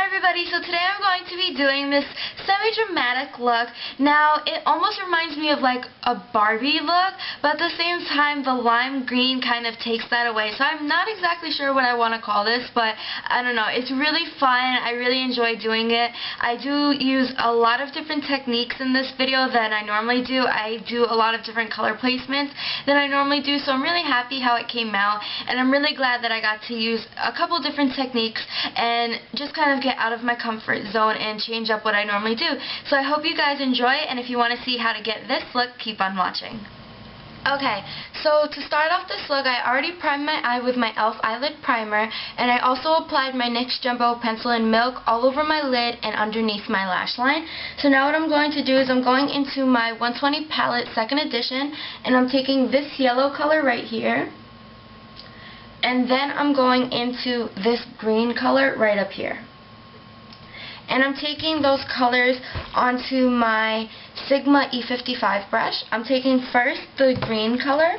everybody, so today I'm going to be doing this semi-dramatic look. Now, it almost reminds me of like a Barbie look, but at the same time the lime green kind of takes that away. So I'm not exactly sure what I want to call this, but I don't know. It's really fun. I really enjoy doing it. I do use a lot of different techniques in this video than I normally do. I do a lot of different color placements than I normally do, so I'm really happy how it came out, and I'm really glad that I got to use a couple different techniques and just kind of get out of my comfort zone and change up what I normally do. So I hope you guys enjoy it, and if you want to see how to get this look, keep on watching. Okay, so to start off this look, I already primed my eye with my e.l.f. eyelid primer, and I also applied my NYX Jumbo Pencil in Milk all over my lid and underneath my lash line. So now what I'm going to do is I'm going into my 120 palette 2nd edition, and I'm taking this yellow color right here, and then I'm going into this green color right up here. And I'm taking those colors onto my Sigma E55 brush. I'm taking first the green color,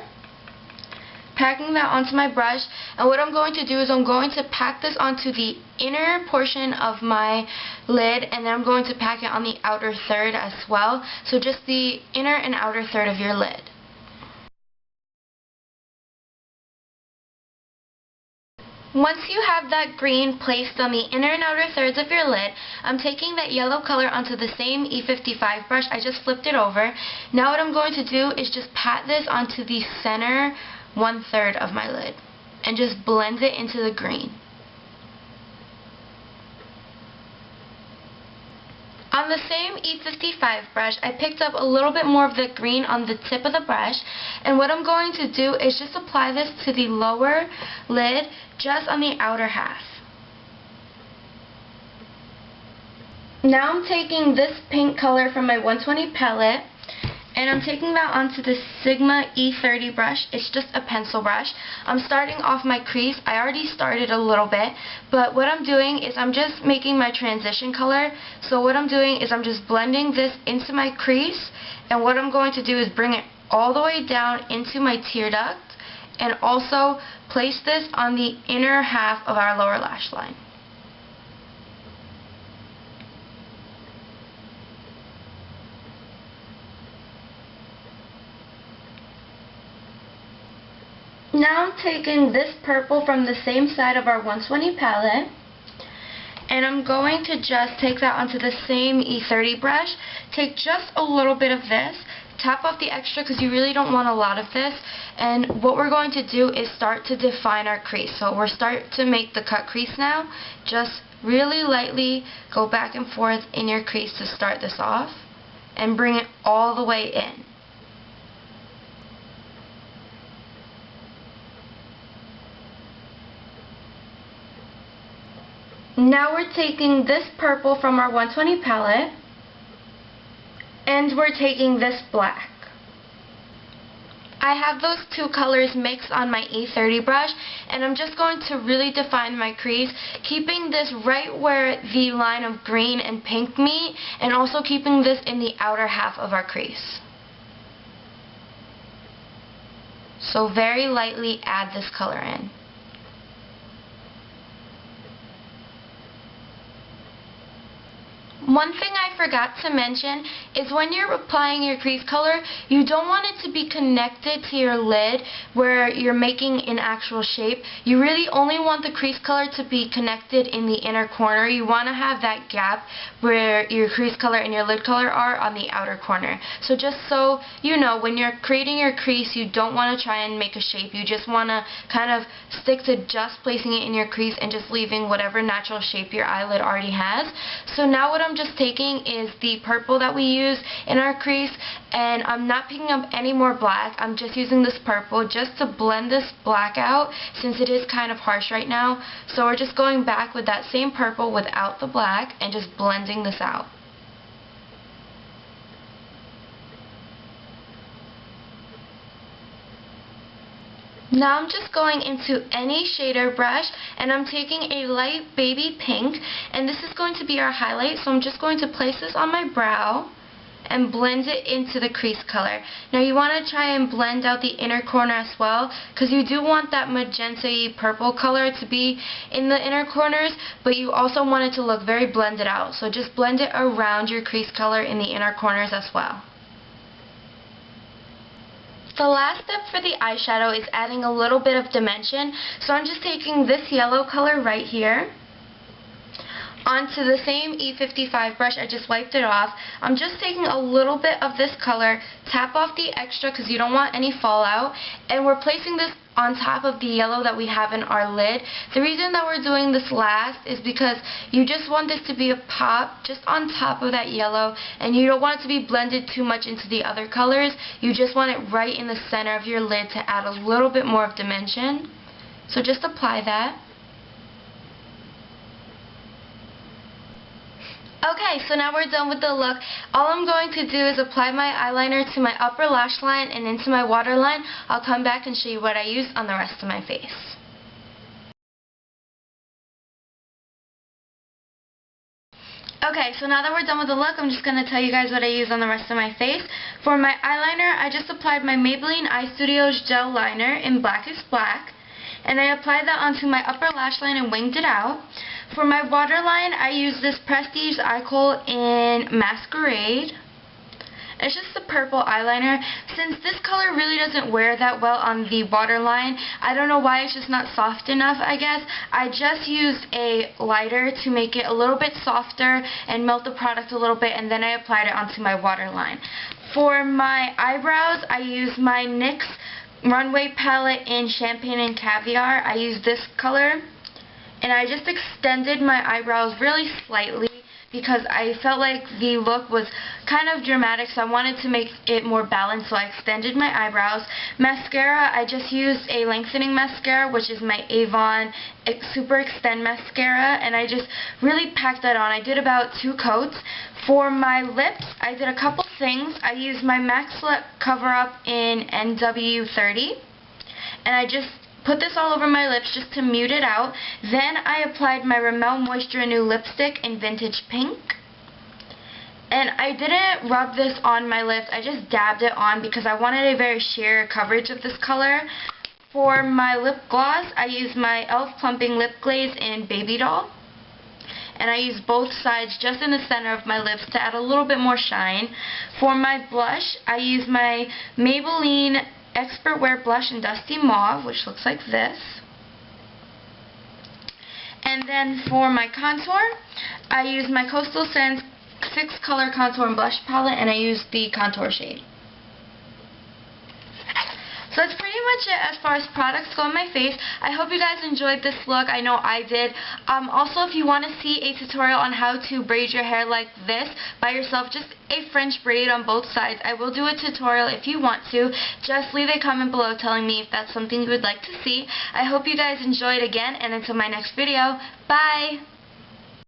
packing that onto my brush, and what I'm going to do is I'm going to pack this onto the inner portion of my lid, and then I'm going to pack it on the outer third as well. So just the inner and outer third of your lid. Once you have that green placed on the inner and outer thirds of your lid, I'm taking that yellow color onto the same E55 brush. I just flipped it over. Now what I'm going to do is just pat this onto the center 1/3 of my lid and just blend it into the green. On the same E55 brush, I picked up a little bit more of the green on the tip of the brush, and what I'm going to do is just apply this to the lower lid, just on the outer half. Now I'm taking this pink color from my 120 palette, and I'm taking that onto the Sigma E30 brush. It's just a pencil brush. I'm starting off my crease. I already started a little bit, but what I'm doing is I'm just making my transition color. So what I'm doing is I'm just blending this into my crease, and what I'm going to do is bring it all the way down into my tear duct, and also place this on the inner half of our lower lash line. Now I'm taking this purple from the same side of our 120 palette, and I'm going to just take that onto the same E30 brush. Take just a little bit of this, tap off the extra because you really don't want a lot of this, and what we're going to do is start to define our crease. So we're start to make the cut crease now. Just really lightly go back and forth in your crease to start this off, and bring it all the way in. Now we're taking this purple from our 120 palette, and we're taking this black. I have those two colors mixed on my E30 brush, and I'm just going to really define my crease, keeping this right where the line of green and pink meet, and also keeping this in the outer half of our crease. So very lightly add this color in. One thing I forgot to mention is when you're applying your crease color, you don't want it to be connected to your lid where you're making an actual shape. You really only want the crease color to be connected in the inner corner. You want to have that gap where your crease color and your lid color are on the outer corner. So just so you know, when you're creating your crease, you don't want to try and make a shape. You just want to kind of stick to just placing it in your crease and just leaving whatever natural shape your eyelid already has. So now what I'm just taking is the purple that we use in our crease, and I'm not picking up any more black. I'm just using this purple just to blend this black out, since it is kind of harsh right now. So we're just going back with that same purple without the black and just blending this out. Now I'm just going into any shader brush, and I'm taking a light baby pink, and this is going to be our highlight. So I'm just going to place this on my brow, and blend it into the crease color. Now you want to try and blend out the inner corner as well, because you do want that magenta-y purple color to be in the inner corners, but you also want it to look very blended out. So just blend it around your crease color in the inner corners as well. The last step for the eyeshadow is adding a little bit of dimension. So I'm just taking this yellow color right here onto the same E55 brush. I just wiped it off. I'm just taking a little bit of this color, tap off the extra because you don't want any fallout, and we're placing this on top of the yellow that we have in our lid. The reason that we're doing this last is because you just want this to be a pop just on top of that yellow, and you don't want it to be blended too much into the other colors. You just want it right in the center of your lid to add a little bit more of dimension. So just apply that. Okay, so now we're done with the look. All I'm going to do is apply my eyeliner to my upper lash line and into my waterline. I'll come back and show you what I used on the rest of my face. Okay, so now that we're done with the look, I'm just going to tell you guys what I used on the rest of my face. For my eyeliner, I just applied my Maybelline Eye Studios Gel Liner in Blackest Black. And I applied that onto my upper lash line and winged it out. For my waterline, I used this Prestige Eye Kohl in Masquerade. It's just a purple eyeliner. Since this color really doesn't wear that well on the waterline, I don't know why it's just not soft enough, I guess. I just used a lighter to make it a little bit softer and melt the product a little bit, and then I applied it onto my waterline. For my eyebrows, I used my NYX Runway palette in Champagne and Caviar. I used this color, and I just extended my eyebrows really slightly because I felt like the look was kind of dramatic, so I wanted to make it more balanced, so I extended my eyebrows. Mascara, I just used a lengthening mascara, which is my Avon Super Extend Mascara, and I just really packed that on. I did about 2 coats. For my lips, I did a couple things. I used my MAC Lip Cover-Up in NW30, and I just put this all over my lips just to mute it out. Then I applied my Rimmel Moisture Renew lipstick in Vintage Pink. And I didn't rub this on my lips, I just dabbed it on because I wanted a very sheer coverage of this color. For my lip gloss, I used my e.l.f. Plumping Lip Glaze in Baby Doll. And I used both sides just in the center of my lips to add a little bit more shine. For my blush, I used my Maybelline Expert Wear Blush in Dusty Mauve, which looks like this. And then for my contour, I used my Coastal Scents 6-color contour and blush palette, and I used the contour shade. So that's pretty much it as far as products go on my face. I hope you guys enjoyed this look. I know I did. Also, if you want to see a tutorial on how to braid your hair like this by yourself, just a French braid on both sides, I will do a tutorial if you want to. Just leave a comment below telling me if that's something you would like to see. I hope you guys enjoyed again, and until my next video, bye!